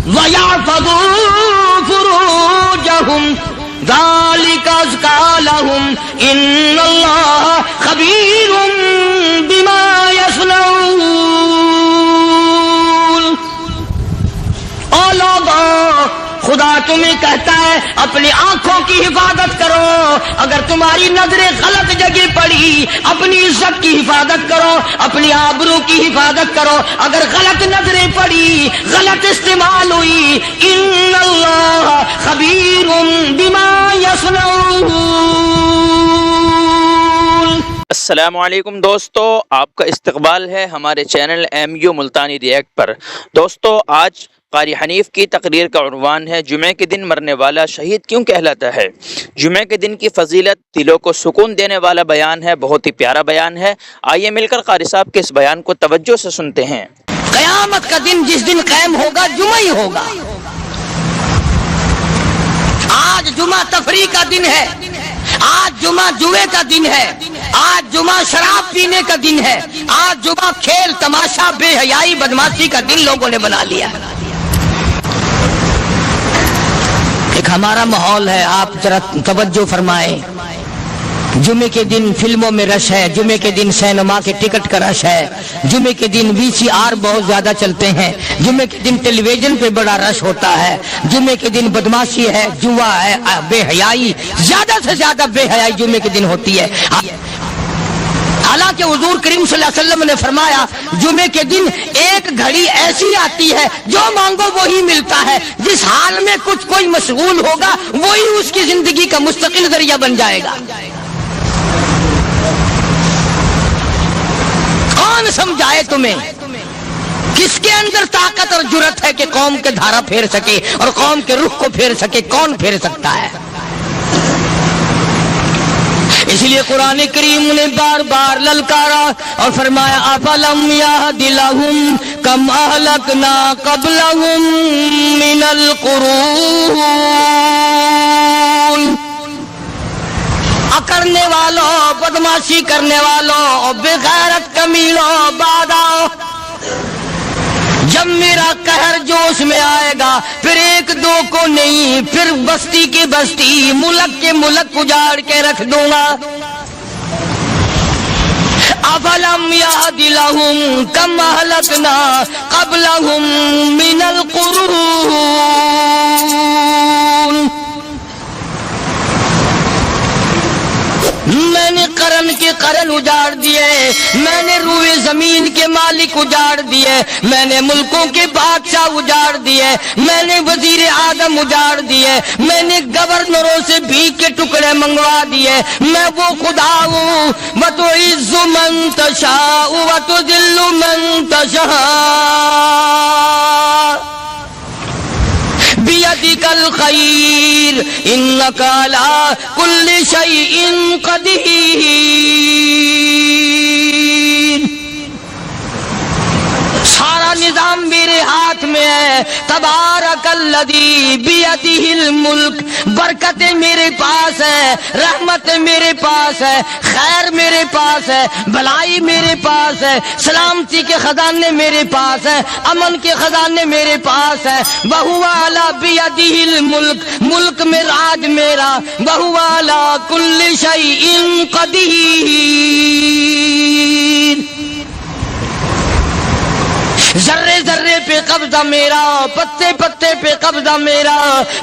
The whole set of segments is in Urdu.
وَيَحْفَظُوا فُرُوجَهُمْ ذَلِكَ أَزْكَىٰ لَهُمْ إِنَّ اللَّهَ خَبِيرٌ بِمَا يَصْنَعُونَ۔ او لوگوں، خدا تمہیں کہتا ہے اپنی آنکھوں کی حفاظت کرو، اگر تمہاری نظریں غلط جگہ پڑی اپنی عزت کی حفاظت کرو، اپنی آبرو کی حفاظت کرو، اگر غلط نظریں پڑی غلط استعمال ہوئی، ان اللہ خبیر بما یصنعون۔ السلام علیکم دوستو، آپ کا استقبال ہے ہمارے چینل MU ملتانی ریئیکٹ پر۔ دوستو، آج قاری حنیف کی تقریر کا عنوان ہے جمعے کے دن مرنے والا شہید کیوں کہلاتا ہے۔ جمعے کے دن کی فضیلت دلوں کو سکون دینے والا بیان ہے، بہت ہی پیارا بیان ہے۔ آئیے مل کر قاری صاحب کے اس بیان کو توجہ سے سنتے ہیں۔ قیامت کا دن جس دن قائم ہوگا جمعہ ہی ہوگا۔ آج جمعہ تفریح کا دن ہے، آج جمعہ جوئے کا دن ہے، آج جمعہ شراب پینے کا دن ہے، آج جمعہ کھیل تماشا بے حیائی بدماشی کا دن لوگوں نے بنا لیا ہے۔ ایک ہمارا ماحول ہے، آپ ذرا توجہ فرمائیں۔ جمعے کے دن فلموں میں رش ہے، جمعے کے دن سینما کے ٹکٹ کا رش ہے، جمعے کے دن VCR بہت زیادہ چلتے ہیں، جمعے کے دن ٹیلی ویژن پہ بڑا رش ہوتا ہے، جمعے کے دن بدماشی ہے، جوا ہے، بے حیائی، زیادہ سے زیادہ بے حیائی جمعے کے دن ہوتی ہے۔ حالانکہ حضور کریم صلی اللہ علیہ وسلم نے فرمایا جمعے کے دن ایک گھڑی ایسی آتی ہے جو مانگو وہی ملتا ہے، جس حال میں کچھ کوئی مشغول ہوگا وہی اس کی زندگی کا مستقل ذریعہ بن جائے گا۔ کون سمجھائے تمہیں کس کے اندر طاقت اور جرأت ہے کہ قوم کے دھارا پھیر سکے اور قوم کے رخ کو پھیر سکے؟ کون پھیر سکتا ہے؟ اس لیے قرآن کریم نے بار بار للکارا اور فرمایا افلم یہد لہم کم اہلکنا قبلہم من القرون۔ اکڑنے والوں، بدماشی کرنے والوں، بے غیرت کمینوں، بعد آؤ، جب میرا قہر جوش میں آئے گا پھر ایک دو کو نہیں، پھر بستی کی بستی، ملک کے ملک اجاڑ کے رکھ دوں گا۔ افلم یہد لہم کم اہلکنا قبلہم من القرون۔ میں نے قرن کے قرن اجاڑ دیے، میں نے روئے زمین کے مالک اجاڑ دیے، میں نے ملکوں کے بادشاہ اجاڑ دیے، میں نے وزیر اعظم اجاڑ دیے، میں نے گورنروں سے بھیک کے ٹکڑے منگوا دیے۔ میں وہ خدا ہوں وَتُعِزُّ مَن تَشَاءُ وَتُذِلُّ مَن تَشَاءُ بِيَدِكَ الْخَيْرُ إِنَّكَ عَلَىٰ كُلِّ شَيْءٍ قَدِيرٌ۔ سارا نظام میرے ہاتھ میں ہے، تبارک الذی بیدہ الملک۔ برکتیں میرے پاس ہے، رحمت میرے پاس ہے، خیر میرے پاس ہے، بھلائی میرے پاس ہے، سلامتی کے خزانے میرے پاس ہے، امن کے خزانے میرے پاس ہے۔ وَهُوَ عَلَىٰ بِيَدِهِ الْمُلْكُ، ملک میں راج میرا۔ وَهُوَ عَلَىٰ كُلِّ شَيْءٍ قَدِيرٌ۔ ذرے ذرے پہ قبضہ میرا، پتے پتے پہ قبضہ میرا،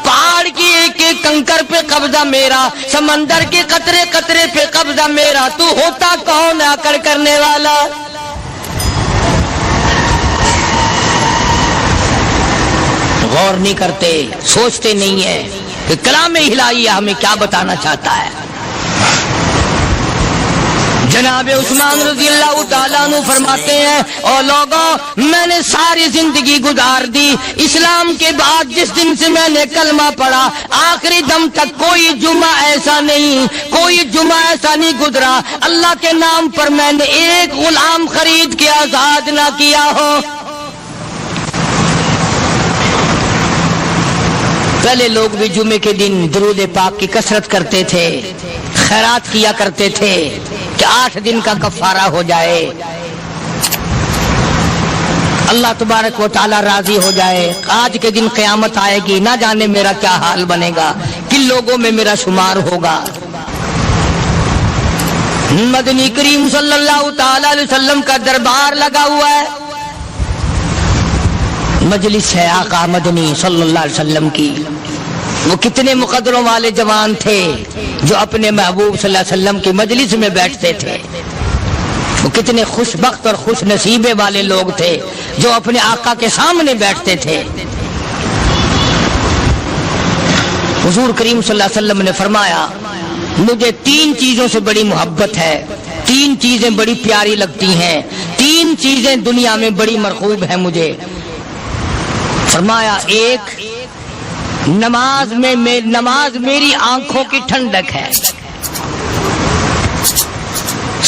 پہاڑ کی ایک ایک کنکر پہ قبضہ میرا، سمندر کے قطرے قطرے پہ قبضہ میرا۔ تو ہوتا کون ہے اکڑ کرنے والا؟ غور نہیں کرتے، سوچتے نہیں ہیں کہ کلام الہی ہمیں کیا بتانا چاہتا ہے۔ جناب عثمان رضی اللہ تعالیٰ عنہ فرماتے ہیں اور لوگوں، میں نے ساری زندگی گزار دی اسلام کے بعد، جس دن سے میں نے کلمہ پڑھا آخری دم تک کوئی جمعہ ایسا نہیں، کوئی جمعہ ایسا نہیں گزرا اللہ کے نام پر میں نے ایک غلام خرید کے آزاد نہ کیا ہو۔ پہلے لوگ بھی جمعے کے دن درود پاک کی کثرت کرتے تھے، خیرات کیا کرتے تھے کہ 8 دن کا کفارہ ہو جائے۔ اللہ تبارک و تعالی راضی ہو جائے. آج کے دن قیامت آئے گی, نہ جانے میرا کیا حال بنے گا, کن لوگوں میں میرا شمار ہوگا. مدنی کریم صلی اللہ تعالی علیہ وسلم کا دربار لگا ہوا ہے, مجلس ہے آقا مدنی صلی اللہ علیہ وسلم کی. وہ کتنے مقدروں والے جوان تھے جو اپنے محبوب صلی اللہ علیہ وسلم کی مجلس میں بیٹھتے تھے. وہ کتنے خوش بخت اور خوش نصیبے والے لوگ تھے جو اپنے آقا کے سامنے بیٹھتے تھے. حضور کریم صلی اللہ علیہ وسلم نے فرمایا, مجھے 3 چیزوں سے بڑی محبت ہے, 3 چیزیں بڑی پیاری لگتی ہیں, 3 چیزیں دنیا میں بڑی مرغوب ہیں مجھے. فرمایا, ایک نماز میری آنکھوں کی ٹھنڈک ہے.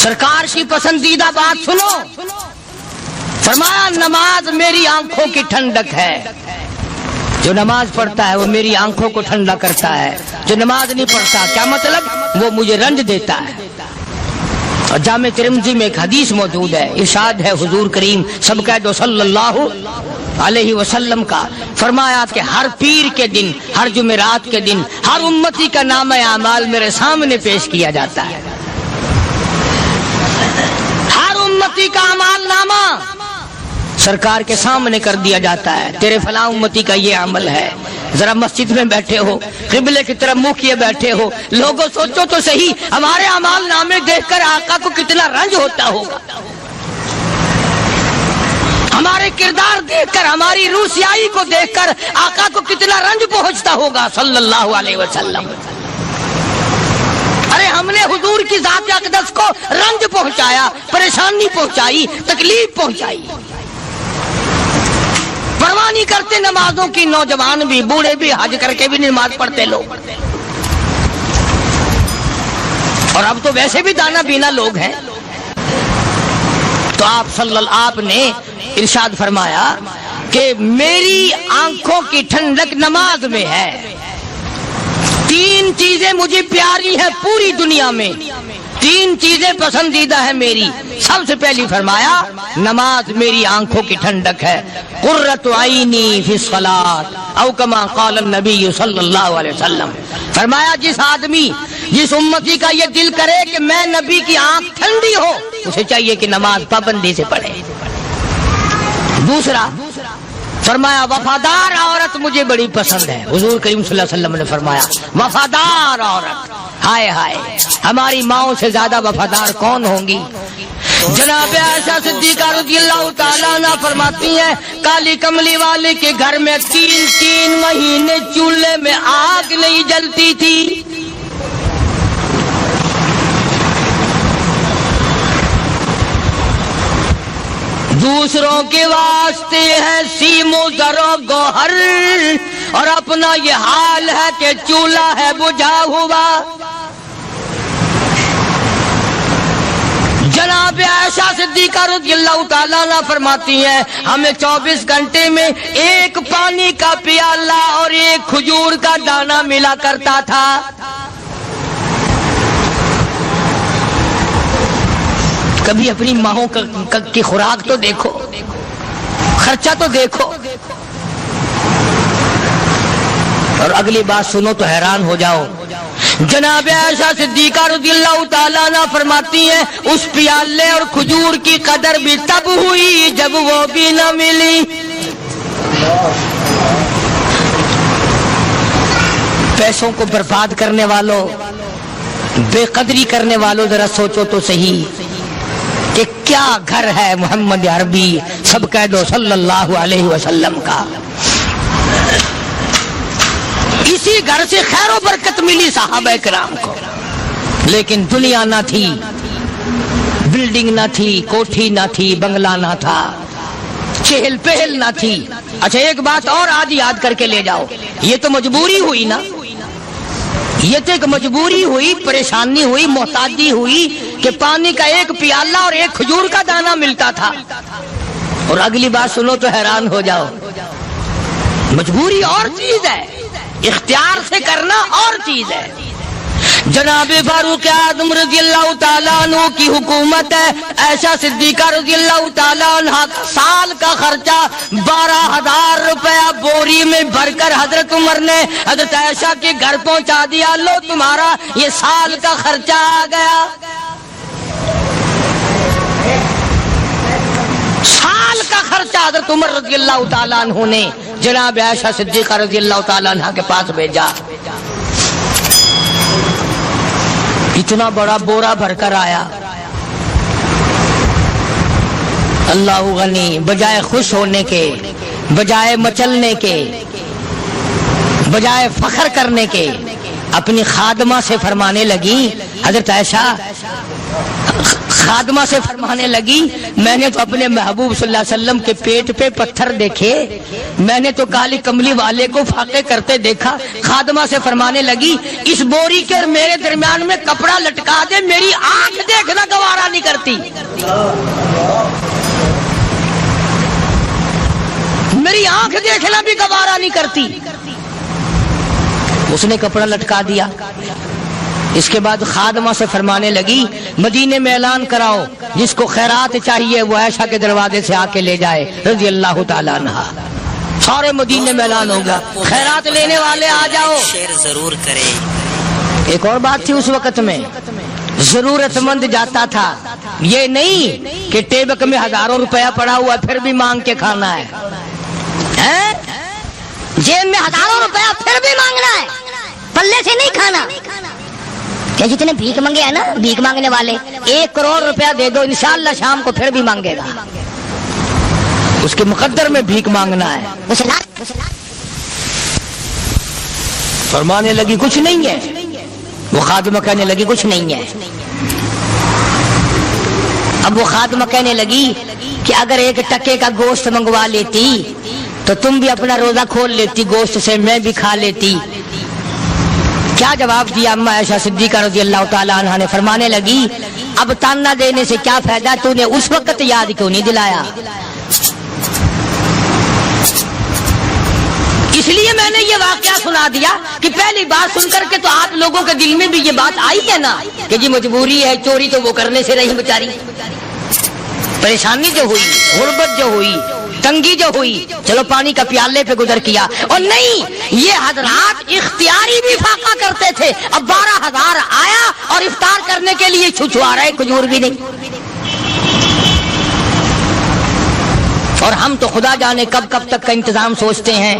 سرکار کی پسندیدہ بات سنو, فرمایا نماز میری آنکھوں کی ٹھنڈک ہے. جو نماز پڑھتا ہے وہ میری آنکھوں کو ٹھنڈا کرتا ہے, جو نماز نہیں پڑھتا کیا مطلب, وہ مجھے رنج دیتا ہے. اور جامع ترمذی میں ایک حدیث موجود ہے, ارشاد ہے حضور کریم سب کہہ دو صلی اللہ علیہ وسلم کا, فرمایا کہ ہر پیر کے دن, ہر جمعرات کے دن ہر امتی کا نامہ اعمال میرے سامنے پیش کیا جاتا ہے. ہر امتی کا اعمال نامہ سرکار کے سامنے کر دیا جاتا ہے. تیرے فلاں امتی کا یہ عمل ہے. ذرا مسجد میں بیٹھے ہو, قبلے کی طرف منہ کیے بیٹھے ہو, لوگوں سوچو تو صحیح ہمارے اعمال نامے دیکھ کر آقا کو کتنا رنج ہوتا ہوگا. ہمارے کردار دیکھ کر, ہماری روسیائی کو دیکھ کر آقا کو کتنا رنج پہنچتا ہوگا صلی اللہ علیہ وسلم. ارے ہم نے حضور کی ذات اقدس کو رنج پہنچایا, پریشانی پہنچائی, تکلیف پہنچائی. پرواہ نہیں کرتے نمازوں کی, نوجوان بھی بوڑھے بھی حج کر کے بھی نماز پڑھتے لوگ. اور اب تو ویسے بھی دانا بینا لوگ ہیں. تو آپ نے ارشاد فرمایا کہ میری آنکھوں کی ٹھنڈک نماز میں ہے. 3 چیزیں مجھے پیاری ہیں پوری دنیا میں, 3 چیزیں پسندیدہ ہیں میری. سب سے پہلی فرمایا نماز میری آنکھوں کی ٹھنڈک ہے. قرۃ عینی فی الصلاۃ او کما قال النبی صلی اللہ علیہ وسلم. فرمایا جس آدمی, جس امتی کا یہ دل کرے کہ میں نبی کی آنکھ ٹھنڈی ہو, اسے چاہیے کہ نماز پابندی سے پڑھے. دوسرا فرمایا وفادار عورت مجھے بڑی پسند ہے. حضور کریم صلی اللہ علیہ وسلم نے فرمایا وفادار عورت, ہائے ہائے ہماری ماؤں سے زیادہ وفادار کون ہوں گی. جناب عائشہ صدیقہ رضی اللہ تعالیٰ عنہ فرماتی ہیں کالی کملی والے کے گھر میں 3 مہینے چولہے میں آگ نہیں جلتی تھی. دوسروں کے واسطے ہے سیم و زر و گوہر, اور اپنا یہ حال ہے کہ چولہا ہے بجھا ہوا. جناب عائشہ صدیقہ رضی اللہ تعالیٰ عنہ فرماتی ہیں ہمیں 24 گھنٹے میں 1 پانی کا پیالہ اور 1 کھجور کا دانہ ملا کرتا تھا. کبھی اپنی ماہوں کی خوراک تو دیکھو, خرچہ تو دیکھو. اور اگلی بات سنو تو حیران ہو جاؤ. جناب عائشہ صدیقہ رضی اللہ تعالیٰ عنہ فرماتی ہیں اس پیالے اور کھجور کی قدر بھی تب ہوئی جب وہ بھی نہ ملی. پیسوں کو برباد کرنے والوں, بے قدری کرنے والوں, ذرا سوچو تو صحیح کہ کیا گھر ہے محمد عربی سب کہہ دو صلی اللہ علیہ وسلم کا. اسی گھر سے خیر و برکت ملی صحابہ کرام کو, لیکن دنیا نہ تھی, بلڈنگ نہ تھی, کوٹھی نہ تھی, بنگلہ نہ تھا, چہل پہل نہ تھی. اچھا ایک بات اور آج یاد کر کے لے جاؤ, یہ تو مجبوری ہوئی نا, یہ تو ایک مجبوری ہوئی, پریشانی ہوئی, محتاجی ہوئی کہ پانی کا 1 پیالہ اور 1 کھجور کا دانہ ملتا تھا. اور اگلی بات سنو تو حیران ہو جاؤ. مجبوری اور چیز ہے, اختیار سے کرنا اور چیز ہے. جناب فاروق اعظم رضی اللہ تعالیٰ عنہ کی حکومت ہے. عائشہ صدیقہ رضی اللہ تعالیٰ عنہ سال کا خرچہ 12,000 روپیہ بوری میں بھر کر حضرت عمر نے حضرت عائشہ کے گھر پہنچا دیا. لو تمہارا یہ سال کا خرچہ آ گیا. سال کا خرچہ حضرت عمر رضی اللہ تعالیٰ عنہ نے جناب عائشہ صدیقہ رضی اللہ تعالیٰ عنہ کے پاس بھیجا. اتنا بڑا بورا بھر کر آیا. اللہ غنی، بجائے خوش ہونے کے، بجائے مچلنے کے، بجائے فخر کرنے کے، اپنی خادمہ سے فرمانے لگی. حضرت عائشہ خادمہ سے فرمانے لگی میں نے تو اپنے محبوب صلی اللہ علیہ وسلم کے پیٹ پہ پتھر دیکھے، میں نے تو کالی کملی والے کو فاقے کرتے دیکھا. خادمہ سے فرمانے لگی اس بوری کے اور میرے درمیان میں کپڑا لٹکا دے، میری آنکھ دیکھنا گوارا نہیں کرتی، میری آنکھ دیکھنا بھی گوارا نہیں کرتی. اس نے کپڑا لٹکا دیا. اس کے بعد خادمہ سے فرمانے لگی مدینے میں اعلان کراؤ جس کو خیرات چاہیے وہ عائشہ کے دروازے سے آ کے لے جائے رضی اللہ تعالیٰ عنہ. سارے مدینے میں اعلان ہوگا خیرات لینے والے آ جاؤ. شیئر ضرور کریں. ایک اور بات تھی اس وقت میں، ضرورت مند جاتا تھا، یہ نہیں کہ ٹیبک میں ہزاروں روپیہ پڑا ہوا پھر بھی مانگ کے کھانا ہے، جیب میں ہزاروں روپیہ پھر بھی مانگنا ہے، پلے سے نہیں کھانا. کہ جتنے بھیک مانگے ہیں نا بھیک مانگنے والے 1 کروڑ روپیہ دے دو انشاءاللہ شام کو پھر بھی مانگے گا. اس کے مقدر میں بھیک مانگنا ہے. فرمانے لگی کچھ نہیں ہے. وہ خادمہ کہنے لگی کچھ نہیں ہے. اب وہ خادمہ کہنے لگی کہ اگر 1 ٹکے کا گوشت منگوا لیتی تو تم بھی اپنا روزہ کھول لیتی گوشت سے، میں بھی کھا لیتی. کیا جواب دیا اما عائشہ صدیقہ رضی اللہ تعالیٰ عنہ نے؟ فرمانے لگی اب تانا دینے سے کیا فائدہ، تو نے اس وقت یاد کیوں نہیں دلایا؟ اس لیے میں نے یہ واقعہ سنا دیا کہ پہلی بات سن کر کے تو آپ لوگوں کے دل میں بھی یہ بات آئی ہے نا کہ جی مجبوری ہے، چوری تو وہ کرنے سے رہی بیچاری، پریشانی جو ہوئی، غربت جو ہوئی، تنگی جو ہوئی، چلو پانی کا پیالے پہ گزر کیا. اور نہیں، یہ حضرات اختیاری بھی فاقہ کرتے تھے. اب 12,000 آیا اور افطار کرنے کے لیے چھچوا رہے کھجور بھی نہیں. اور ہم تو خدا جانے کب کب تک کا انتظام سوچتے ہیں،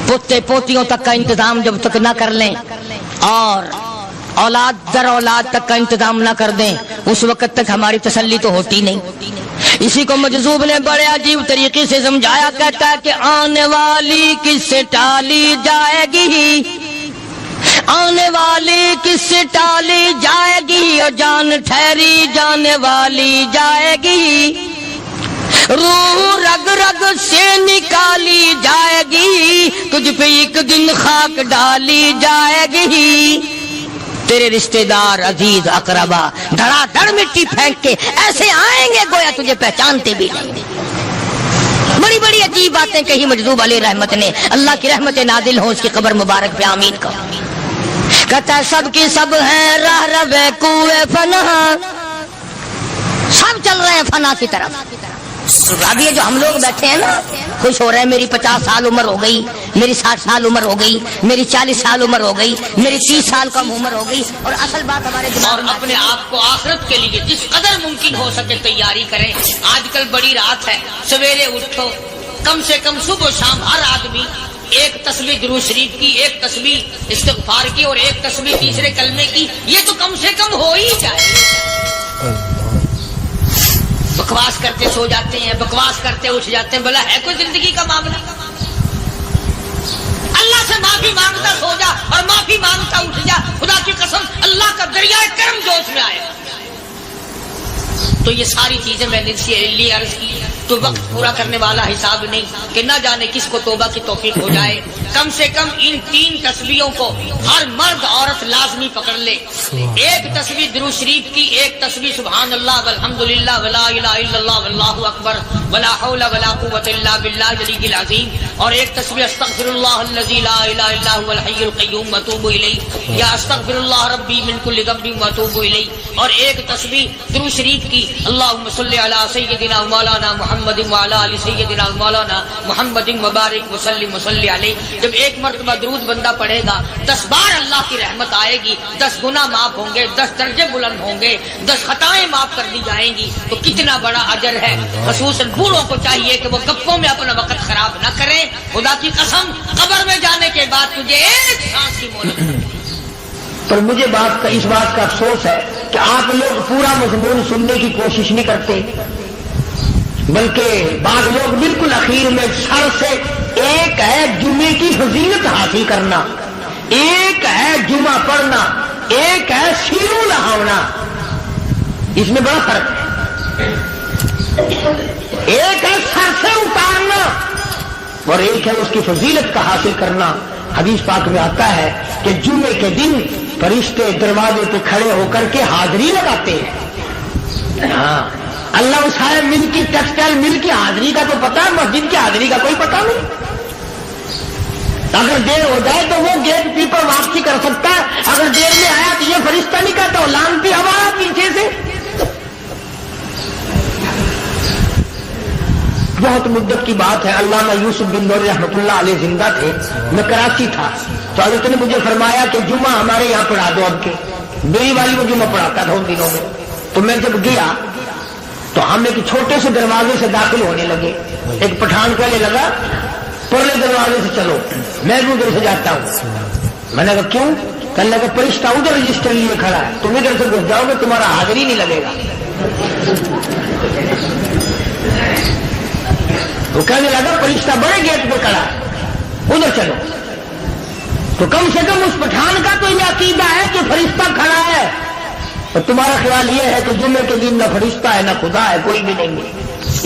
پوتے پوتیوں تک کا انتظام جب تک نہ کر لیں اور اولاد در اولاد تک کا انتظام نہ کر دیں اس وقت تک ہماری تسلی تو ہوتی نہیں. اسی کو مجذوب نے بڑے عجیب طریقے سے سمجھایا، کہتا ہے کہ آنے والی کس سے ٹالی جائے گی، آنے والی کس سے ٹالی جائے گی، اور جان ٹھہری جانے والی جائے گی، روح رگ رگ سے نکالی جائے گی، تجھ پہ ایک دن خاک ڈالی جائے گی. تیرے رشتہ دار عزیز اقربا دھڑا دھڑ مٹی پھینک کے ایسے آئیں گے گویا تجھے پہچانتے بھی نہیں. بڑی بڑی عجیب باتیں کہی مجذوب علیہ رحمت نے. اللہ کی رحمت نازل ہو اس کی قبر مبارک پہ آمین کا. کہتا ہے سب کی سب ہیں راہ روے کوئے فنا، سب چل رہے ہیں فنا کی طرف. اب یہ جو ہم لوگ بیٹھے ہیں نا خوش ہو رہے ہیں، میری 50 سال عمر ہو گئی، میری 60 سال عمر ہو گئی، میری 40 سال عمر ہو گئی، میری 30 سال کم عمر ہو گئی. اور اصل بات ہمارے دماغ میں اپنے آپ کو آخرت کے لیے جس قدر ممکن ہو سکے تیاری کریں. آج کل بڑی رات ہے، سویرے اٹھو، کم سے کم صبح و شام ہر آدمی 1 تسبیح درود شریف کی، 1 تسبیح استغفار کی اور 1 تسبیح تیسرے کلمے کی. یہ تو کم سے کم ہو ہی جائے. بکواس کرتے سو جاتے ہیں، بکواس کرتے اٹھ جاتے ہیں. بلا ہے کوئی زندگی کا معاملہ؟ اللہ سے معافی مانگتا سو جا اور معافی مانگتا اٹھ جا. خدا کی قسم اللہ کا دریائے کرم جوش میں آئے. تو یہ ساری چیزیں میں نے اس لیے عرض کی. تو وقت پورا کرنے والا حساب نہیں کہ نہ جانے کس کو توبہ کی توفیق ہو جائے. کم سے کم ان 3 تسبیحوں کو ہر مرد عورت لازمی پکڑ لے. ایک تسبیح درود شریف کی، ایک تسبیح سبحان اللہ والحمدللہ ولا الہ الا اللہ واللہ اکبر ولا حول ولا قوت الا باللہ العلی العظیم، اور ایک تسبیح استغفر اللہ الذی لا الہ الا هو الحی القیوم واتوب الیہ یا استغفر اللہ ربی من کل ذنب واتوب الیہ، اور ایک تسبیح درود شریف کی اللہم صلی علی سیدنا مولانا محمد وعلی آل سیدنا مولانا محمد مبارک وسلم وصلی علیہ. جب ایک مرتبہ درود بندہ پڑھے گا 10 بار اللہ کی رحمت آئے گی، 10 گناہ معاف ہوں گے، 10 درجے بلند ہوں گے، 10 خطائیں معاف کر دی جائیں گی. تو کتنا بڑا اجر ہے. خصوصاً بوڑھوں کو چاہیے کہ وہ گپوں میں اپنا وقت خراب نہ کریں. خدا کی قسم قبر میں جانے کے بعد تجھے ایک سانس کی مہلت نہیں. پر مجھے اس بات کا افسوس ہے کہ آپ لوگ پورا مضمون سننے کی کوشش نہیں کرتے، بلکہ بعض لوگ بالکل اخیر میں سر سے، ایک ہے جمعے کی فضیلت حاصل کرنا، ایک ہے جمعہ پڑھنا، ایک ہے سیرو لہاونا. اس میں بڑا فرق ہے. ایک ہے سر سے اتارنا اور ایک ہے اس کی فضیلت کا حاصل کرنا. حدیث پاک میں آتا ہے کہ جمعے کے دن فرشتے دروازے پہ کھڑے ہو کر کے حاضری لگاتے ہیں. ہاں، اللہ صاحب مل کی ٹیکسٹائل مل کی حاضری کا تو پتا ہے، مسجد کی حاضری کا کوئی پتا نہیں. اگر دیر ہو جائے تو وہ گیٹ کیپر واپسی کر سکتا ہے، اگر دیر میں آیا تو یہ فرشتہ نہیں کہتا، لانتی ہوا پیچھے سے. بہت مدت کی بات ہے، علامہ یوسف بن نور رحمۃ اللہ علیہ زندہ تھے. میں کراچی تھا تو حضرت نے مجھے فرمایا کہ جمعہ ہمارے یہاں پڑھا دو. اب کے میری والی وہ جمعہ پڑھاتا تھا ان دنوں میں. تو میں جب گیا تو ہم ایک چھوٹے سے دروازے سے داخل ہونے لگے. ایک پٹھان کہنے لگا پرلے دروازے سے چلو، میں بھی ادھر سے جاتا ہوں. میں نے کہا کیوں؟ کہنے لگا فرشتہ ادھر رجسٹر لیے کھڑا ہے، تم ادھر سے گھس جاؤ گے تمہارا حاضری نہیں لگے گا. وہ کہنے لگا فرشتہ بڑے گیٹ پہ کھڑا ہے، ادھر چلو. تو کم سے کم اس پٹھان کا تو یہ عقیدہ ہے کہ فرشتہ کھڑا ہے، اور تمہارا خیال یہ ہے کہ جمعے کے دن نہ فرشتہ ہے نہ خدا ہے، کوئی بھی نہیں ہے.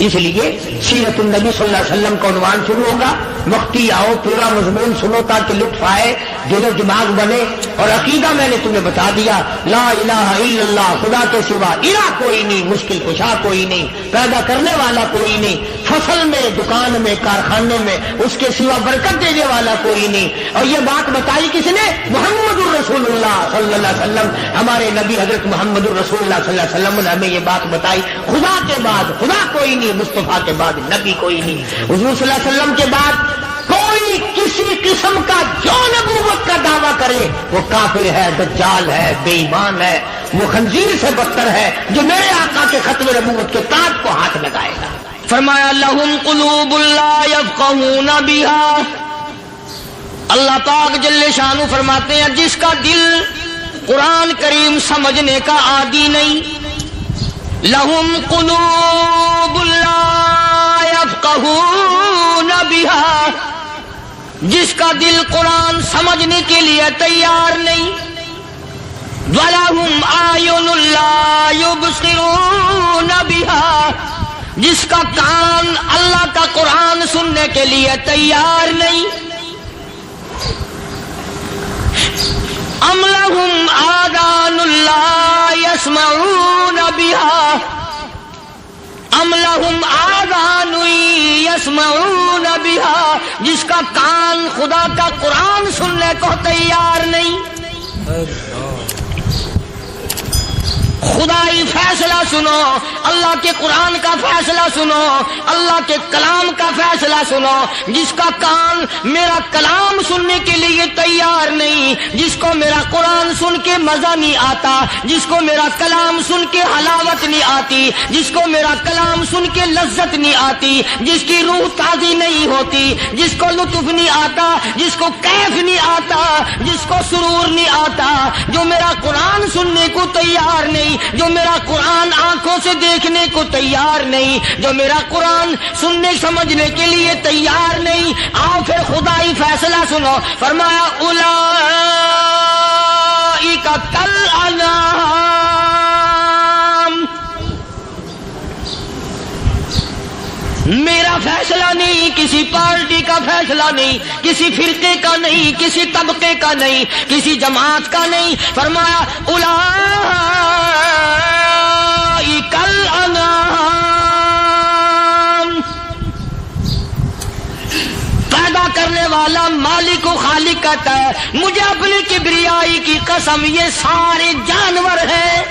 اس لیے سیرت النبی صلی اللہ علیہ وسلم کا عنوان شروع ہوگا. وقتی آؤ پورا مضمون سنو تاکہ لطف آئے، دل و دماغ بنے. اور عقیدہ میں نے تمہیں بتا دیا، لا الہ الا اللہ، خدا کے سوا الہ کوئی نہیں، مشکل کشا کوئی نہیں، پیدا کرنے والا کوئی نہیں، فصل میں، دکان میں، کارخانے میں اس کے سوا برکت دینے والا کوئی نہیں. اور یہ بات بتائی کس نے؟ محمد الرسول اللہ صلی اللہ علیہ وسلم. ہمارے نبی حضرت محمد الرسول اللہ صلی اللہ علیہ وسلم نے ہمیں یہ بات بتائی. خدا کے بعد خدا کوئی نہیں، مصطفیٰ کے بعد نبی کوئی نہیں. حضور صلی اللہ علیہ وسلم کے بعد کوئی کسی قسم کا جو نبوت کا دعویٰ کرے وہ کافر ہے، دجال ہے، بے ایمان ہے، وہ خنزیر سے بدتر ہے جو میرے آقا کے ختم نبوت کے تاج کو ہاتھ لگائے گا. فرمایا لہم قلوب لا یفقہون بہا. اللہ پاک جل شانہ فرماتے ہیں جس کا دل قرآن کریم سمجھنے کا عادی نہیں، لہم قلوب لا یفقہون بہا، جس کا دل قرآن سمجھنے کے لیے تیار نہیں، وَلَهُمْ أَعْيُنٌ لَا يُبْصِرُونَ بِهَا، جس کا کان اللہ کا قرآن سننے کے لیے تیار نہیں، أَمْ لَهُمْ آذَانٌ لَا يَسْمَعُونَ بِهَا، أَمْ لَهُمْ آذَانٌ يَسْمَعُونَ بِهَا، جس کا کان خدا کا قرآن سننے کو تیار نہیں. خدائی فیصلہ سنو، اللہ کے قرآن کا فیصلہ سنو، اللہ کے کلام کا فیصلہ سنو. جس کا کان میرا کلام سننے کے لیے تیار نہیں، جس کو میرا قرآن سن کے مزہ نہیں آتا، جس کو میرا کلام سن کے حلاوت نہیں آتی، جس کو میرا کلام سن کے لذت نہیں آتی، جس کی روح تازی نہیں ہوتی، جس کو لطف نہیں آتا، جس کو کیف نہیں آتا، جس کو سرور نہیں آتا، جو میرا قرآن سننے کو تیار نہیں، جو میرا قرآن آنکھوں سے دیکھنے کو تیار نہیں، جو میرا قرآن سننے سمجھنے کے لیے تیار نہیں. آؤ پھر خدائی فیصلہ سنو. فرمایا اولئک کالانعام، میرا فیصلہ نہیں، کسی پارٹی کا فیصلہ نہیں، کسی فرقے کا نہیں، کسی طبقے کا نہیں، کسی جماعت کا نہیں. فرمایا اولئک الانعام. پیدا کرنے والا مالک و خالق کہتا ہے مجھے اپنی کبریائی کی قسم یہ سارے جانور ہیں.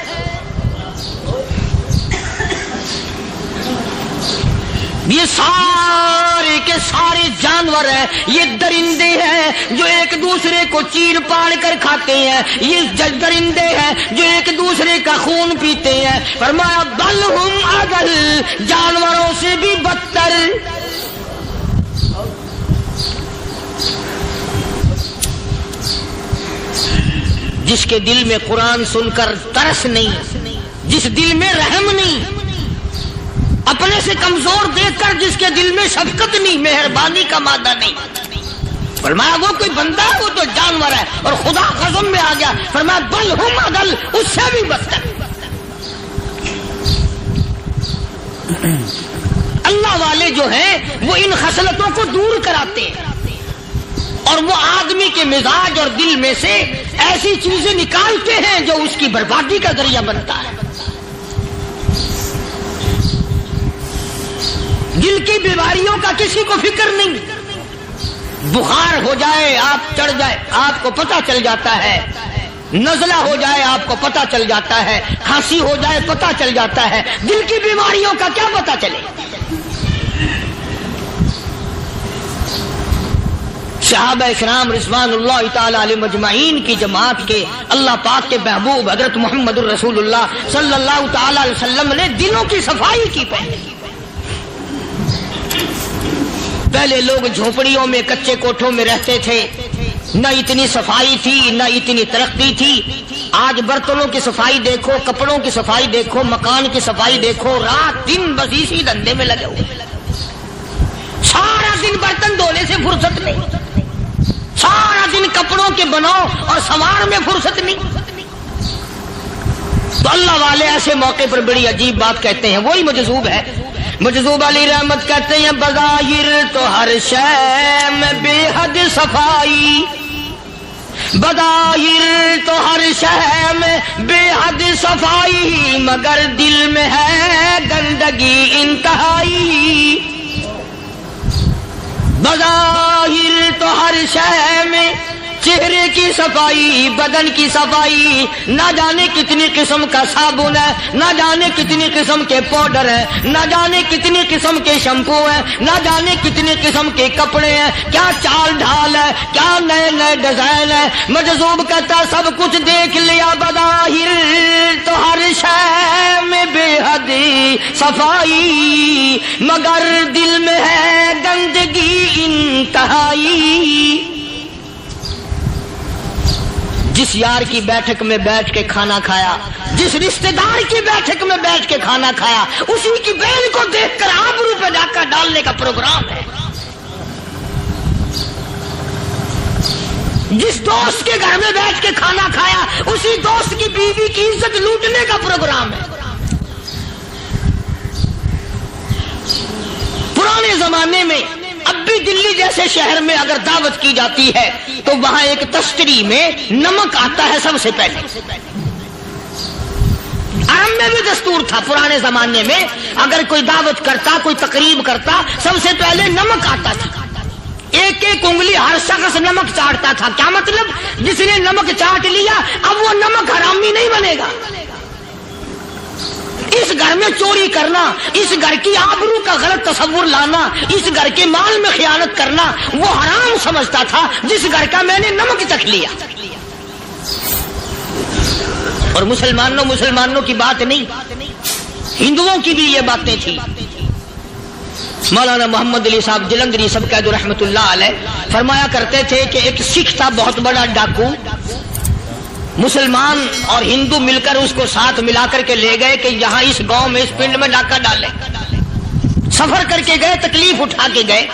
یہ سارے کے سارے جانور ہیں، یہ درندے ہیں جو ایک دوسرے کو چیر پاڑ کر کھاتے ہیں، یہ درندے ہیں جو ایک دوسرے کا خون پیتے ہیں. فرمایا بل ہم اضل، جانوروں سے بھی بدتر. جس کے دل میں قرآن سن کر ترس نہیں، جس دل میں رحم نہیں، اپنے سے کمزور دیکھ کر جس کے دل میں شفقت نہیں، مہربانی کا مادہ نہیں. فرمایا وہ کوئی بندہ ہے، وہ تو جانور ہے. اور خدا قسم میں آ گیا، فرمایا بل ہم اضل، اس سے بھی بدتر. اللہ والے جو ہیں وہ ان خصلتوں کو دور کراتے ہیں اور وہ آدمی کے مزاج اور دل میں سے ایسی چیزیں نکالتے ہیں جو اس کی بربادی کا ذریعہ بنتا ہے. دل کی بیماریوں کا کسی کو فکر نہیں. بخار ہو جائے، آپ چڑھ جائے، آپ کو پتہ چل جاتا ہے. نزلہ ہو جائے، آپ کو پتہ چل جاتا ہے. کھانسی ہو جائے، پتہ چل جاتا ہے. دل کی بیماریوں کا کیا پتہ چلے؟ صحابہ کرام رضوان اللہ تعالی علیہ مجمعین کی جماعت کے اللہ پاک کے محبوب حضرت محمد الرسول اللہ صلی اللہ تعالی علیہ وسلم نے دلوں کی صفائی کی. پہلے لوگ جھونپڑیوں میں کچے کوٹھوں میں رہتے تھے، نہ اتنی صفائی تھی نہ اتنی ترقی تھی. آج برتنوں کی صفائی دیکھو، کپڑوں کی صفائی دیکھو، مکان کی صفائی دیکھو، رات دن بس اسی دھندے میں لگے ہوئے. سارا دن برتن دھونے سے فرصت نہیں، سارا دن کپڑوں کے بناؤ اور سنوار میں فرصت نہیں. تو اللہ والے ایسے موقع پر بڑی عجیب بات کہتے ہیں. وہی مجذوب ہے، مجذوب علی رحمت کہتے ہیں بظاہر تو ہر شے میں بے حد صفائی، بظاہر تو ہر شے میں بے حد صفائی، مگر دل میں ہے گندگی انتہائی. بظاہر تو ہر شے میں چہرے کی صفائی، بدن کی صفائی، نہ جانے کتنی قسم کا صابن ہے، نہ جانے کتنی قسم کے پاؤڈر ہیں، نہ جانے کتنی قسم کے شیمپو ہیں، نہ جانے کتنی قسم کے کپڑے ہیں، کیا چال ڈھال ہے، کیا نئے نئے ڈیزائن ہے. مجذوب کہتا سب کچھ دیکھ لیا، بظاہر تو ہر شے میں بے حد صفائی، مگر دل میں ہے گندگی انتہائی. جس یار کی بیٹھک میں بیٹھ کے کھانا کھایا، جس رشتہ دار کی بیٹھک میں بیٹھ کے کھانا کھایا، اسی کی بہن کو دیکھ کر آبرو پہ ڈاکہ ڈالنے کا پروگرام ہے. جس دوست کے گھر میں بیٹھ کے کھانا کھایا، اسی دوست کی بیوی کی عزت لوٹنے کا پروگرام ہے. پرانے زمانے میں اب بھی دلی جیسے شہر میں اگر دعوت کی جاتی ہے تو وہاں ایک تشتری میں نمک آتا ہے سب سے پہلے. عرب میں بھی دستور تھا پرانے زمانے میں، اگر کوئی دعوت کرتا، کوئی تقریب کرتا، سب سے پہلے نمک آتا تھا. ایک ایک انگلی ہر شخص نمک چاٹتا تھا. کیا مطلب؟ جس نے نمک چاٹ لیا اب وہ نمک حرامی نہیں بنے گا. اس گھر میں چوری کرنا، اس گھر کی آبرو کا غلط تصور لانا، اس گھر کے مال میں خیانت کرنا وہ حرام سمجھتا تھا جس گھر کا میں نے نمک چکھ لیا. اور مسلمانوں کی بات نہیں، ہندوؤں کی بھی یہ باتیں تھی. مولانا محمد علی صاحب جلندری سب قید رحمت اللہ علیہ فرمایا کرتے تھے کہ ایک سکھ تھا بہت بڑا ڈاکو. مسلمان اور ہندو مل کر اس کو ساتھ ملا کر کے لے گئے کہ یہاں اس گاؤں میں اس پنڈ میں ڈاکہ ڈالے. سفر کر کے گئے، تکلیف اٹھا کے گئے.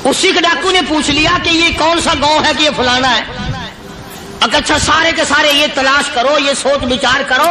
اس سکھ ڈاکو نے پوچھ لیا کہ یہ کون سا گاؤں ہے کہ یہ فلانا ہے. اچھا سارے کے سارے یہ تلاش کرو، یہ سوچ بچار کرو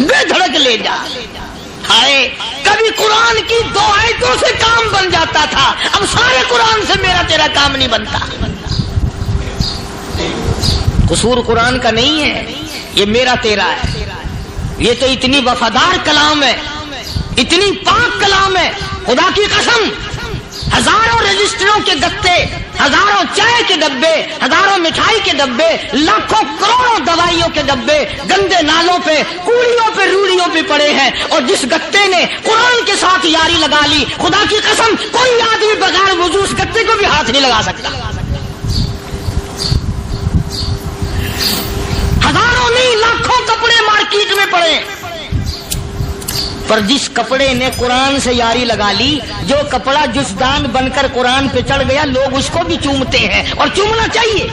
بے دھڑک لے جا. ہائے کبھی قرآن کی 2 آیتوں سے کام بن جاتا تھا، اب سارے قرآن سے میرا تیرا کام نہیں بنتا. قصور قرآن کا نہیں ہے، یہ میرا تیرا ہے. یہ تو اتنی وفادار کلام ہے، اتنی پاک کلام ہے، خدا کی قسم. ہزاروں رجسٹروں کے گتے، ہزاروں چائے کے ڈبے، ہزاروں مٹھائی کے ڈبے، لاکھوں کروڑوں دوائیوں کے ڈبے گندے نالوں پہ، کوڑیوں پہ، روڑیوں پہ پڑے ہیں، اور جس گتے نے قرآن کے ساتھ یاری لگا لی، خدا کی قسم کوئی آدمی بغیر وضو اس گتے کو بھی ہاتھ نہیں لگا سکتا. ہزاروں نہیں لاکھوں کپڑے مارکیٹ میں پڑے، پر جس کپڑے نے قرآن سے یاری لگا لی، جو کپڑا جسدان بن کر قرآن پہ چڑھ گیا، لوگ اس کو بھی چومتے ہیں، اور چومنا چاہیے.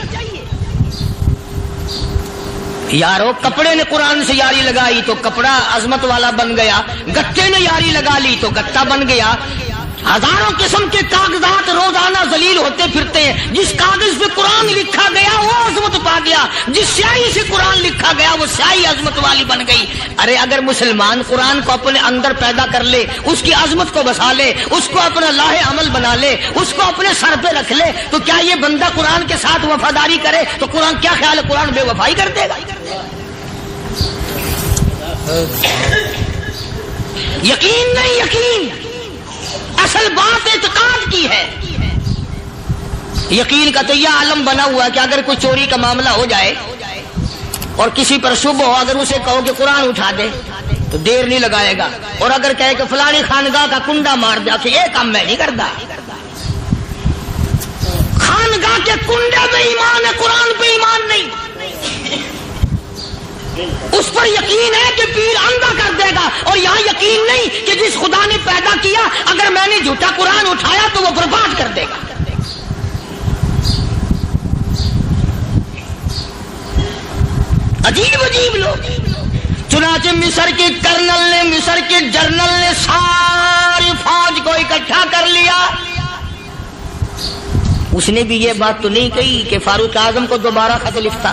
یارو کپڑے نے قرآن سے یاری لگائی تو کپڑا عظمت والا بن گیا، گتے نے یاری لگا لی تو گتا بن گیا. ہزاروں قسم کے کاغذات روزانہ ذلیل ہوتے پھرتے ہیں، جس کاغذ پہ قرآن لکھا گیا وہ عظمت پا گیا، جس سیاہی سے قرآن لکھا گیا وہ سیاہی عظمت والی بن گئی. ارے اگر مسلمان قرآن کو اپنے اندر پیدا کر لے، اس کی عظمت کو بسا لے، اس کو اپنا لاہ عمل بنا لے، اس کو اپنے سر پہ رکھ لے، تو کیا یہ بندہ قرآن کے ساتھ وفاداری کرے تو قرآن کیا خیال ہے قرآن بے وفائی کر دے گا؟ یقین نہیں، یقین اصل بات اعتقاد کی ہے. یقین کا تو یہ عالم بنا ہوا ہے کہ اگر کوئی چوری کا معاملہ ہو جائے اور کسی پر شبہ ہو، اگر اسے کہو کہ قرآن اٹھا دے تو دیر نہیں لگائے گا، اور اگر کہے کہ فلانی خانگاہ کا کنڈا مار دیا کہ یہ کام میں نہیں کرتا. خانگاہ کے کنڈے پہ ایمان ہے، قرآن پہ ایمان نہیں. اس پر یقین ہے کہ پیر اندھا کر دے گا، اور یہاں یقین نہیں کہ جس خدا نے پیدا کیا اگر میں نے جھوٹا قرآن اٹھایا تو وہ برباد کر دے گا. عجیب عجیب لوگ. چنانچہ مصر کے کرنل نے، مصر کے جنرل نے ساری فوج کو اکٹھا کر لیا. اس نے بھی یہ بات تو نہیں کہی کہ فاروق اعظم کو دوبارہ خط لکھتا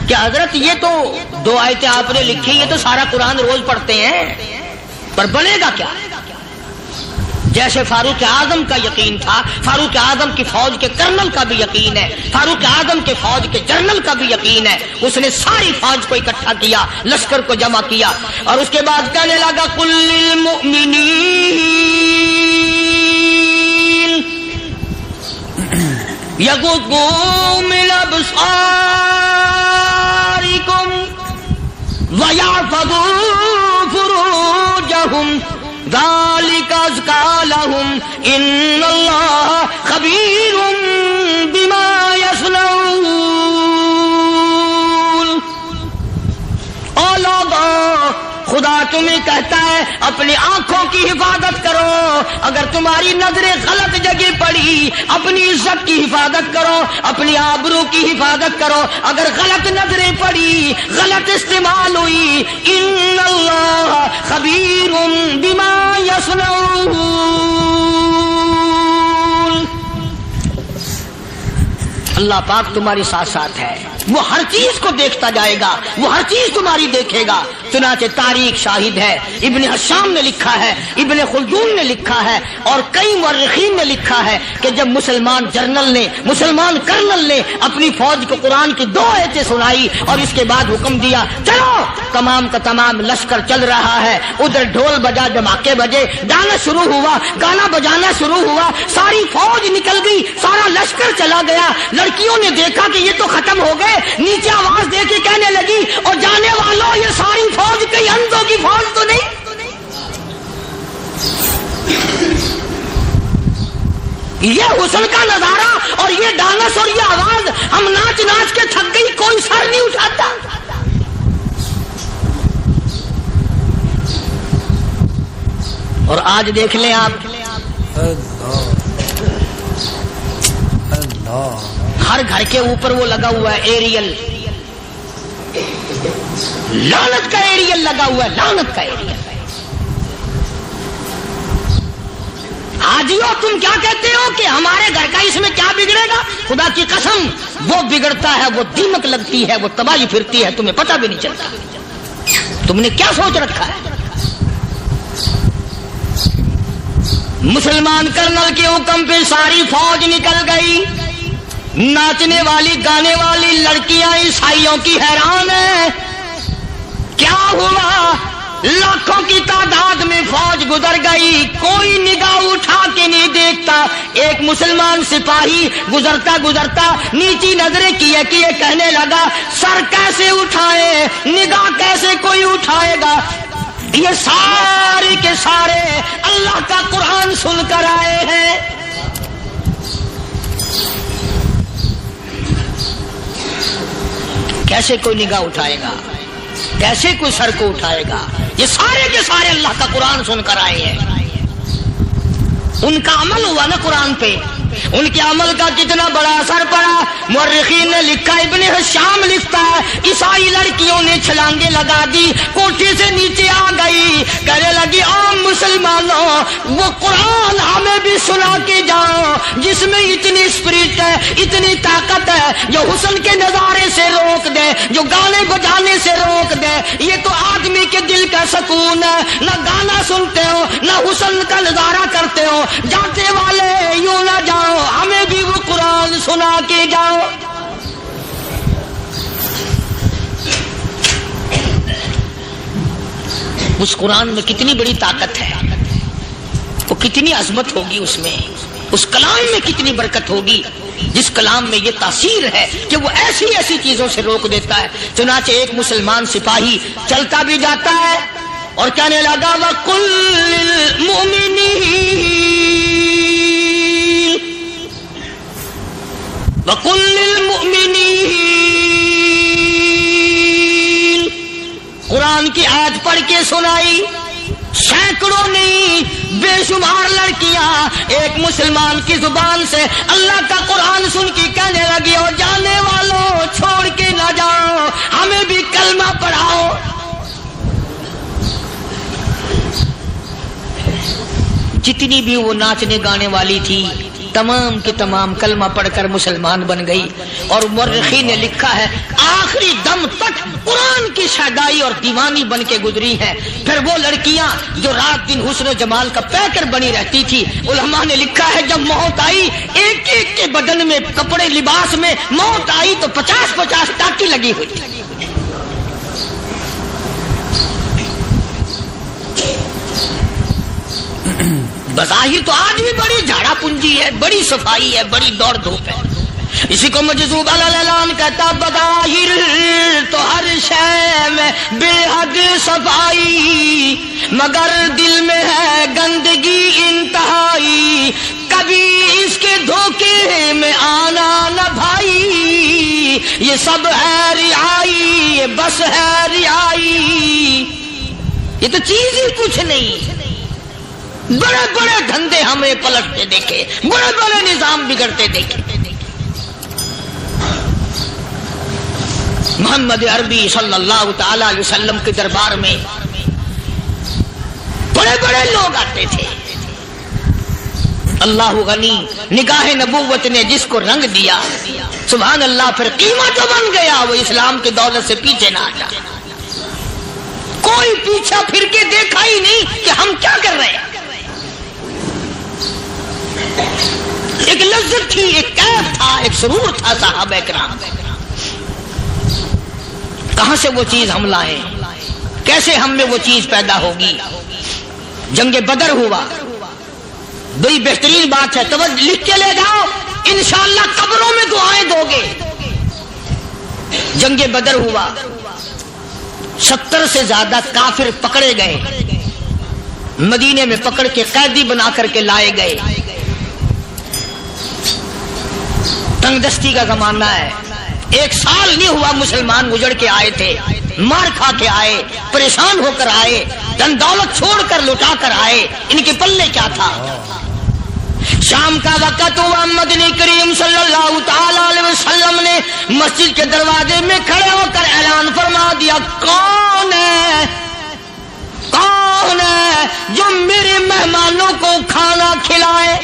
کہ حضرت یہ تو 2 آیتیں آپ نے لکھی، یہ تو سارا قرآن روز پڑھتے ہیں، پر بنے گا کیا؟ جیسے فاروق اعظم کا یقین تھا، فاروق اعظم کی فوج کے کرنل کا بھی یقین ہے، فاروق اعظم کے فوج کے جنرل کا بھی یقین ہے. اس نے ساری فوج کو اکٹھا کیا، لشکر کو جمع کیا، اور اس کے بعد کہنے لگا قل للمؤمنین یغضوا من ابصارکم وَيَحْفَظُوا فُرُوجَهُمْ ذَلِكَ أَزْكَىٰ لَهُمْ إِنَّ اللَّهَ خَبِيرٌ بِمَا يَصْنَعُونَ. او لوگو، خدا تمہیں کہتا ہے اپنی آنکھوں کی حفاظت کرو. اگر تمہاری نظریں غلط جگہ پڑی، اپنی عزت کی حفاظت کرو، اپنی آبرو کی حفاظت کرو. اگر غلط نظریں پڑی، غلط استعمال ہوئی، ان اللہ خبیر بما یصنعون. اللہ پاک تمہارے ساتھ ساتھ ہے، وہ ہر چیز کو دیکھتا جائے گا، وہ ہر چیز تمہاری دیکھے گا. چنانچہ تاریخ شاہد ہے، ابن حشام نے لکھا ہے، ابن خلدون نے لکھا ہے، اور کئی مورخین نے لکھا ہے کہ جب مسلمان جنرل نے، مسلمان کرنل نے اپنی فوج کو قرآن کی 2 آیتیں سنائی اور اس کے بعد حکم دیا چلو، تمام کا تمام لشکر چل رہا ہے. ادھر ڈھول بجا، دھماکے بجے، گانا شروع ہوا، گانا بجانا شروع ہوا، ساری فوج نکل گئی، سارا لشکر چلا گیا. لڑکیوں نے دیکھا کہ یہ تو ختم ہو گئے، نیچے آواز دے کے کہنے لگی اور جانے والوں یہ ساری فوج کئی اندھوں کی فوج تو نہیں. یہ حسن کا نظارہ اور یہ ڈانس اور یہ آواز، ہم ناچ ناچ کے تھک گئی، کوئی سر نہیں اٹھاتا. اور آج دیکھ لیں آپ، ہر گھر کے اوپر وہ لگا ہوا ہے ایریل، لعنت کا ایریل لگا ہوا ہے، لعنت کا ایریل. حاجیو تم کیا کہتے ہو کہ ہمارے گھر کا اس میں کیا بگڑے گا؟ خدا کی قسم وہ بگڑتا ہے، وہ دیمک لگتی ہے، وہ تباہی پھرتی ہے، تمہیں پتہ بھی نہیں چلتا. تم نے کیا سوچ رکھا ہے؟ مسلمان کرنل کے حکم پہ ساری فوج نکل گئی. ناچنے والی گانے والی لڑکیاں عیسائیوں کی حیران ہیں. کیا ہوا؟ لاکھوں کی تعداد میں فوج گزر گئی، کوئی نگاہ اٹھا کے نہیں دیکھتا. ایک مسلمان سپاہی گزرتا گزرتا نیچی نظریں کیے کہنے لگا سر کیسے اٹھائے، نگاہ کیسے کوئی اٹھائے گا؟ یہ سارے کے سارے اللہ کا قرآن سن کر آئے ہیں. کیسے کوئی نگاہ اٹھائے گا؟ کیسے کوئی سر کو اٹھائے گا؟ یہ سارے کے سارے اللہ کا قرآن سن کر آئے ہیں. ان کا عمل ہوا نا قرآن پہ، ان کے عمل کا کتنا بڑا اثر پڑا. مورخین نے لکھا، ابن حشام لکھتا ہے عیسائی لڑکیوں نے چھلانگیں لگا دی، کوٹھی سے نیچے آ گئی، کہنے لگی عام مسلمانوں وہ قرآن ہمیں بھی سنا کے جاؤ جس میں اتنی اسپرٹ ہے، اتنی طاقت ہے، جو حسن کے نظارے سے روک دے، جو گانے بجانے سے روک دے. یہ تو آدمی کے دل کا سکون ہے. نہ گانا سنتے ہو نہ حسن کا نظارہ کرتے ہو. جاتے والے یوں نہ جاؤ، ہمیں بھی وہ قرآن سنا کے جاؤ. اس قرآن میں کتنی بڑی طاقت ہے، وہ کتنی عظمت ہوگی اس میں، اس کلام میں کتنی برکت ہوگی، جس کلام میں یہ تاثیر ہے کہ وہ ایسی ایسی چیزوں سے روک دیتا ہے. چنانچہ ایک مسلمان سپاہی چلتا بھی جاتا ہے اور کہنے لگا وَقُلْ لِلْمُؤْمِنِينَ قرآن کی آیت پڑھ کے سنائی. سینکڑوں نہیں بے شمار لڑکیاں ایک مسلمان کی زبان سے اللہ کا قرآن سن کے کہنے لگی اور جانے والوں چھوڑ کے نہ جاؤ، ہمیں بھی کلمہ پڑھاؤ. جتنی بھی وہ ناچنے گانے والی تھی تمام کی تمام کلمہ پڑھ کر مسلمان بن گئی. اور مورخین نے لکھا ہے آخری دم تک قرآن کی شیدائی اور دیوانی بن کے گزری ہے. پھر وہ لڑکیاں جو رات دن حسن و جمال کا پیکر بنی رہتی تھی، علماء نے لکھا ہے جب موت آئی ایک ایک کے بدن میں کپڑے لباس میں موت آئی تو 50-50 ٹاکی لگی ہوئی تھی. بظاہر تو آج بھی بڑی جھاڑا پنجی ہے، بڑی صفائی ہے، بڑی دوڑ دھوپ ہے. اسی کو مجذوب الاعلان کہتا بظاہر تو ہر شے میں بے حد صفائی، مگر دل میں ہے گندگی انتہائی، کبھی اس کے دھوکے میں آنا نہ بھائی، یہ سب ہے رعائی، یہ بس ہے رعائی. یہ تو چیز ہی کچھ نہیں. بڑے بڑے دھندے ہمیں پلٹتے دیکھے، بڑے بڑے نظام بگڑتے دیکھے. محمد عربی صلی اللہ تعالی علیہ وسلم کے دربار میں بڑے بڑے لوگ آتے تھے. اللہ غنی، نگاہ نبوت نے جس کو رنگ دیا سبحان اللہ، پھر قیمت جو بن گیا وہ اسلام کی دولت سے پیچھے نہ ہٹا. کوئی پیچھا پھر کے دیکھا ہی نہیں کہ ہم کیا کر رہے ہیں. ایک لذت تھی، ایک کیف تھا، ایک سرور تھا صحابہ کرام. کہاں سے وہ چیز ہم لائیں؟ کیسے ہم میں وہ چیز پیدا ہوگی؟ جنگ بدر ہوا، بڑی بہترین بات ہے، توجہ لکھ کے لے جاؤ، انشاءاللہ قبروں میں دعائیں دو گے. جنگ بدر ہوا، 70 سے زیادہ کافر پکڑے گئے، مدینے میں پکڑ کے قیدی بنا کر کے لائے گئے. تنگ دستی کا زمانہ ہے، 1 سال نہیں ہوا مسلمان گزر کے آئے تھے، مار کھا کے آئے، پریشان ہو کر آئے، دن دولت چھوڑ کر لٹا کر آئے. ان کے پلے کیا تھا؟ شام کا وقت ہوا، مدنی کریم صلی اللہ تعالی علیہ وسلم نے مسجد کے دروازے میں کھڑے ہو کر اعلان فرما دیا کون ہے، کون ہے جو میرے مہمانوں کو کھانا کھلائے.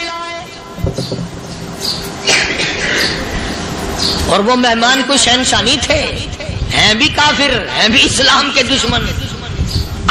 اور وہ مہمان کوئی شہنشاہ نہیں تھے، ہیں بھی کافر، ہیں بھی اسلام کے دشمن.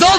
2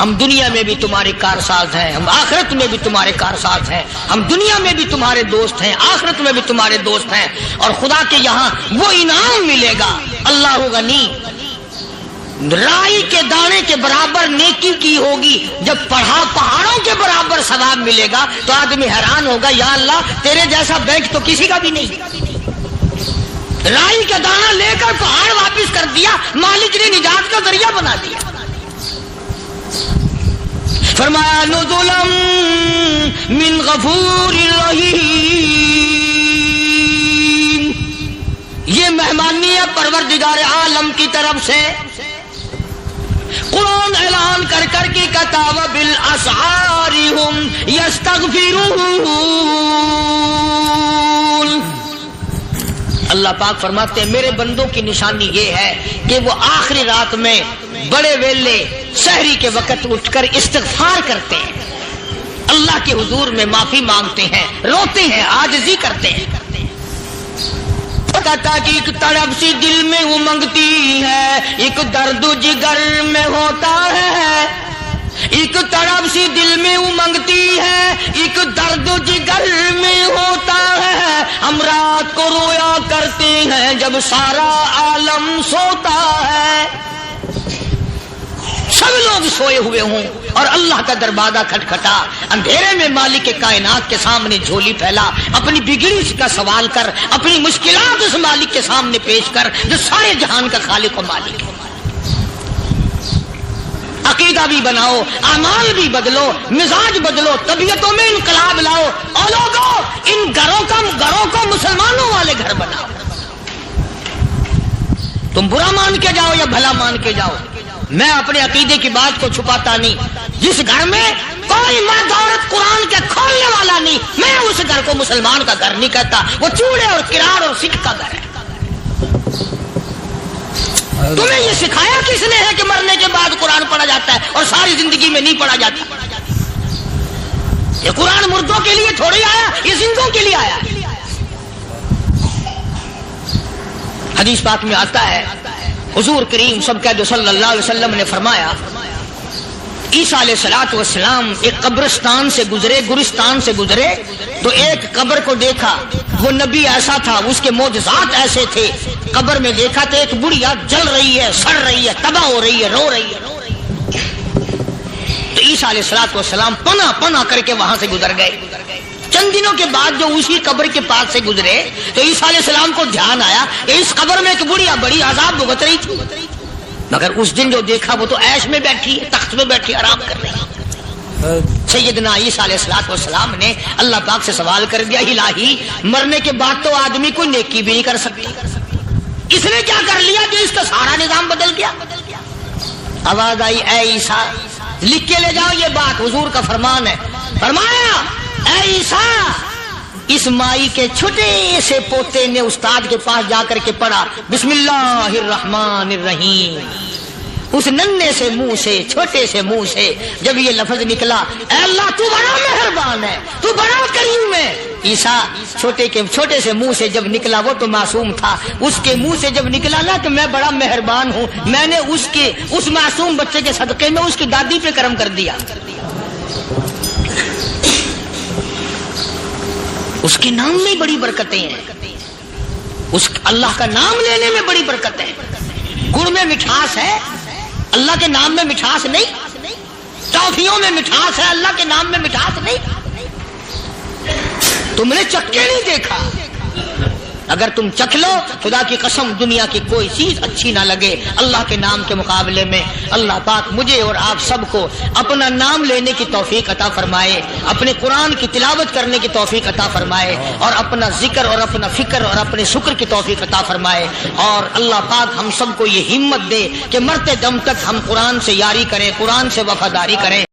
ہم دنیا میں بھی تمہارے کارساز ہیں، ہم آخرت میں بھی تمہارے کارساز ہیں، ہم دنیا میں بھی تمہارے دوست ہیں، آخرت میں بھی تمہارے دوست ہیں، اور خدا کے یہاں وہ انعام ملے گا۔ اللہ غنی، رائی کے دانے کے برابر نیکی کی ہوگی، جب پہاڑوں کے برابر ثواب ملے گا تو آدمی حیران ہوگا، یا اللہ تیرے جیسا بینک تو کسی کا بھی نہیں۔ رائی کا دانہ لے کر پہاڑ واپس کر دیا، مالک نے نجات کا ذریعہ بنا دیا۔ فرمایا نزلا من غفور رحیم، یہ مہمانی ہے پروردگار عالم کی طرف سے۔ قرآن اعلان کر کر کے کتاب بالاسحار ہم یستغفرون، اللہ پاک فرماتے ہیں میرے بندوں کی نشانی یہ ہے کہ وہ آخری رات میں بڑے ویلے سحری کے وقت اٹھ کر استغفار کرتے ہیں، اللہ کے حضور میں معافی مانگتے ہیں، روتے ہیں، عاجزی کرتے ہیں۔ پتہ کہ ایک تڑپ سی دل میں امنگتی ہے، ایک درد جگر میں ہوتا ہے، ایک تڑپ سی دل میں امنگتی ہے، ایک درد جگر میں ہوتا ہے، ہم رات کو رویا کرتے ہیں جب سارا عالم سوتا ہے۔ سب لوگ سوئے ہوئے ہوں اور اللہ کا دروازہ کھٹکھٹا، اندھیرے میں مالک کائنات کے سامنے جھولی پھیلا، اپنی بگڑی کا سوال کر، اپنی مشکلات اس مالک کے سامنے پیش کر جو سارے جہان کا خالق و مالک ہے۔ عقیدہ بھی بناؤ، اعمال بھی بدلو، مزاج بدلو، طبیعتوں میں انقلاب لاؤ، اور لوگوں ان گھروں کو مسلمانوں والے گھر بناؤ۔ تم برا مان کے جاؤ یا بھلا مان کے جاؤ، میں اپنے عقیدے کی بات کو چھپاتا نہیں۔ جس گھر میں کوئی مرد عورت قرآن کے کھولنے والا نہیں، میں اس گھر کو مسلمان کا گھر نہیں کہتا، وہ چوڑے اور کرار اور سکھ کا گھر ہے۔ تمہیں یہ سکھایا کس نے ہے کہ مرنے کے بعد قرآن پڑھا جاتا ہے اور ساری زندگی میں نہیں پڑھا جاتا؟ یہ قرآن مردوں کے لیے تھوڑی آیا، یہ زندوں کے لیے آیا۔ حدیث پاک میں آتا ہے حضور کریم صلی اللہ علیہ وسلم نے فرمایا، عیسیٰ علیہ السلام ایک قبرستان سے گزرے، گورستان سے گزرے تو ایک قبر کو دیکھا، وہ نبی ایسا تھا، اس کے معجزات ایسے تھے۔ قبر میں دیکھا تو ایک بڑھیا جل رہی ہے، سڑ رہی ہے، تباہ ہو رہی ہے، رو رہی ہے۔ تو عیسیٰ علیہ السلام پناہ کر کے وہاں سے گزر گئے۔ چند دنوں کے بعد جو اسی قبر کے پاس سے گزرے تو عیسیٰ علیہ السلام کو دھیان آیا کہ اس قبر میں ایک بڑھیا بڑی عذاب بھگت رہی تھی، مگر اس دن جو دیکھا وہ تو عیش میں بیٹھی ہے، تخت میں بیٹھی آرام کر رہی ہے۔ سیدنا عیسیٰ علیہ السلام نے اللہ پاک سے سوال کر دیا، الہی مرنے کے بعد تو آدمی کوئی نیکی بھی نہیں کر سکتی، اس نے کیا کر لیا کہ اس کا سارا نظام بدل گیا؟ آواز آئی، اے عیسیٰ لکھ کے لے جاؤ یہ بات، حضور کا فرمان ہے۔ فرمایا، اے عیسیٰ، اس مائی کے چھوٹے سے پوتے نے استاد کے پاس جا کر کے پڑھا بسم اللہ الرحمن الرحیم، اس ننھے سے منہ سے، چھوٹے سے منہ سے جب یہ لفظ نکلا، اے اللہ تو بڑا مہربان ہے، تو بڑا کریم ہے۔ عیسیٰ چھوٹے سے منہ سے جب نکلا، وہ تو معصوم تھا، اس کے منہ سے جب نکلا نا کہ میں بڑا مہربان ہوں، میں نے اس معصوم بچے کے صدقے میں اس کی دادی پہ کرم کر دیا۔ اس کے نام میں بڑی برکتیں ہیں، اس اللہ کا نام لینے میں بڑی برکت ہے۔ گڑ میں مٹھاس ہے، اللہ کے نام میں مٹھاس نہیں۔ ٹافیوں میں مٹھاس ہے، اللہ کے نام میں مٹھاس نہیں۔ تم نے چکھ کے نہیں دیکھا، اگر تم چکھ لو خدا کی قسم دنیا کی کوئی چیز اچھی نہ لگے اللہ کے نام کے مقابلے میں۔ اللہ پاک مجھے اور آپ سب کو اپنا نام لینے کی توفیق عطا فرمائے، اپنے قرآن کی تلاوت کرنے کی توفیق عطا فرمائے، اور اپنا ذکر اور اپنا فکر اور اپنے شکر کی توفیق عطا فرمائے، اور اللہ پاک ہم سب کو یہ ہمت دے کہ مرتے دم تک ہم قرآن سے یاری کریں، قرآن سے وفاداری کریں۔